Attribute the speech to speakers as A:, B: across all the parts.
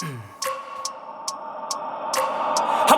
A: I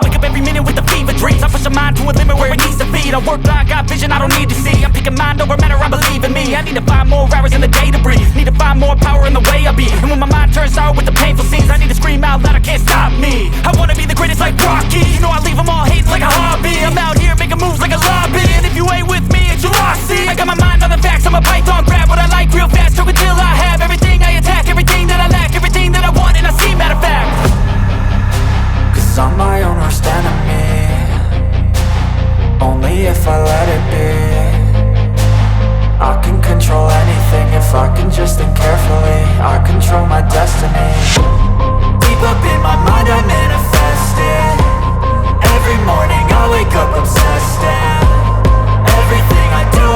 A: wake up every minute with the fever dreams. I push my mind to a limit where it needs to be. I work blind, got vision I don't need to see. I'm picking mind over matter, I believe in me. I need to find more hours in the day to breathe. Need to find more power in the way I be. And when my mind turns sour with the painful scenes, I need to scream out loud, I can't stop me. I wanna be the greatest like Rocky. You know I leave them all hating like a hobby. I'm out here making moves like a lobby. And if you ain't with me, it's your loss, see. I got my mind on the facts, I'm a python. Grab what I like real fast, choke until I have everything I attack. Everything that I lack, everything that I want, and I see, matter of fact.
B: Cause I'm my own worst enemy. Only if I let it be. I can control anything if I can just think carefully. I control my destiny. Deep up in my mind I manifest it. Every morning I wake up obsessed, and everything I do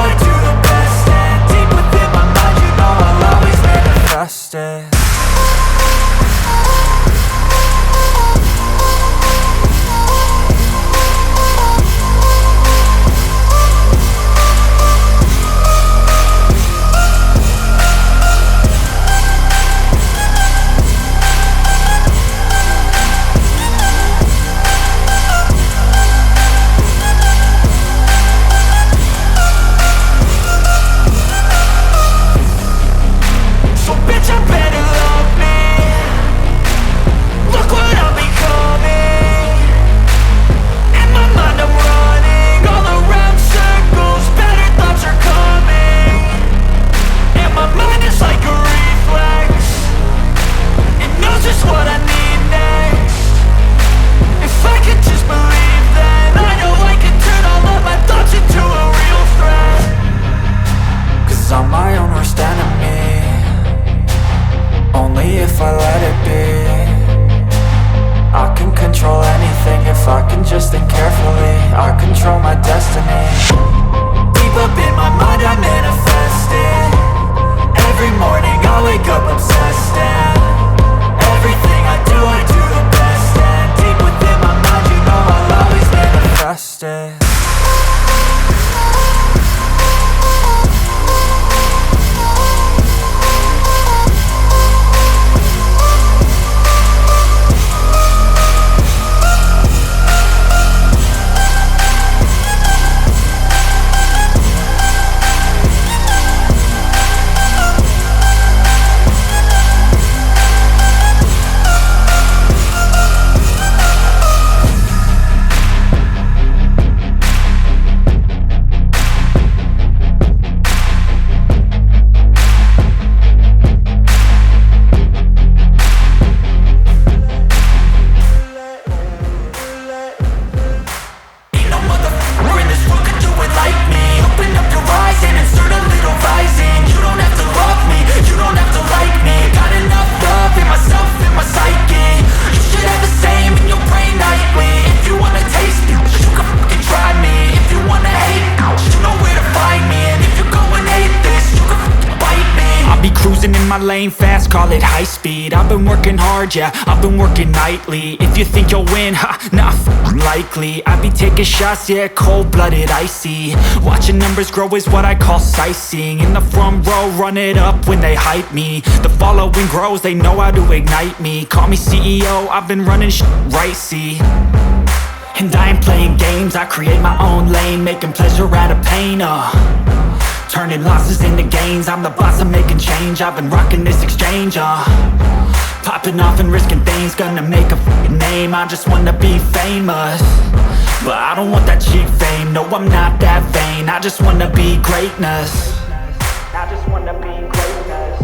B: the best. And deep within my mind you know I'll always manifest it. I'm my own worst enemy. Only if I let it be. I can control anything if I can just think carefully. I control my destiny. Deep up in my mind I manifest it. Every morning I wake up obsessed, and everything I do the best. And deep within my mind you know I'll always manifest it.
A: Cruising in my lane fast, call it high speed. I've been working hard, yeah, I've been working nightly. If you think you'll win, ha, not likely. I be taking shots, yeah, cold-blooded, icy. Watching numbers grow is what I call sightseeing. In the front row, run it up when they hype me. The following grows, they know how to ignite me. Call me CEO, I've been running right, see. And I ain't playing games, I create my own lane, making pleasure out of pain, turning losses into gains. I'm the boss, I'm making change. I've been rocking this exchange, popping off and risking things. Gonna make a f***ing name. I just wanna be famous, but I don't want that cheap fame. No, I'm not that vain. I just wanna be greatness. I just wanna be greatness.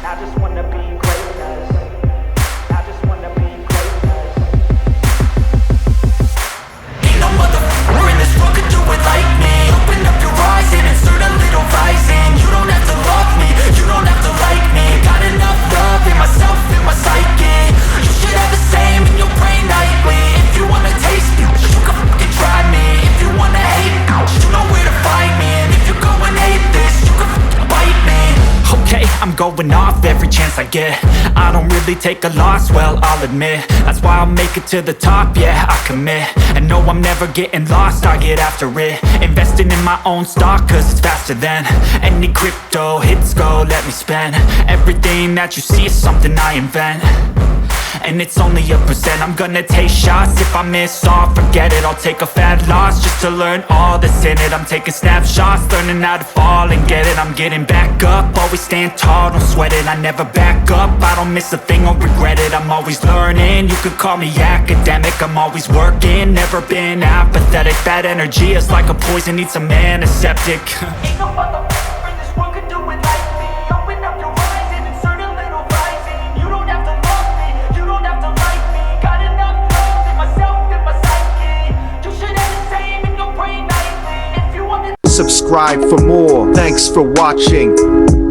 A: I just wanna be greatness. I just wanna be greatness. Ain't no motherfucker in this world could do it like me. Open up your eyes and insert a little rising. You don't have to love me, you don't have to like me. Got enough love in myself, in my psyche. You should have the same in your brain nightly. If you wanna taste me, you can fucking try me. If you wanna hate, you know where to find me. And if you go and hate this, you can fucking bite me. Okay, I'm going off every chance I get. I don't really take a loss, well, I'll admit. That's why I'll make it to the top, yeah, I commit. And no, I'm never getting lost, I get after it. Investing in my own stock, cause it's faster than any crypto hits go, let me spend. Everything that you see is something I invent. and it's only a percent. I'm gonna take shots, if I miss all, forget it. I'll take a fat loss just to learn all that's in it. I'm taking snapshots, learning how to fall and get it. I'm getting back up, always stand tall, don't sweat it. I never back up, I don't miss a thing or regret it. I'm always learning, you could call me academic. I'm always working, never been apathetic. That energy is like a poison, needs a man, a septic.
C: Ain't no motherfucker in this world could do it like me. Open up your eyes and insert a little rising. You don't have to love me, you don't have to like me. Got enough love in myself and my psyche. You should have the same in your brain nightly. If you want to
D: Subscribe for more. Thanks for watching.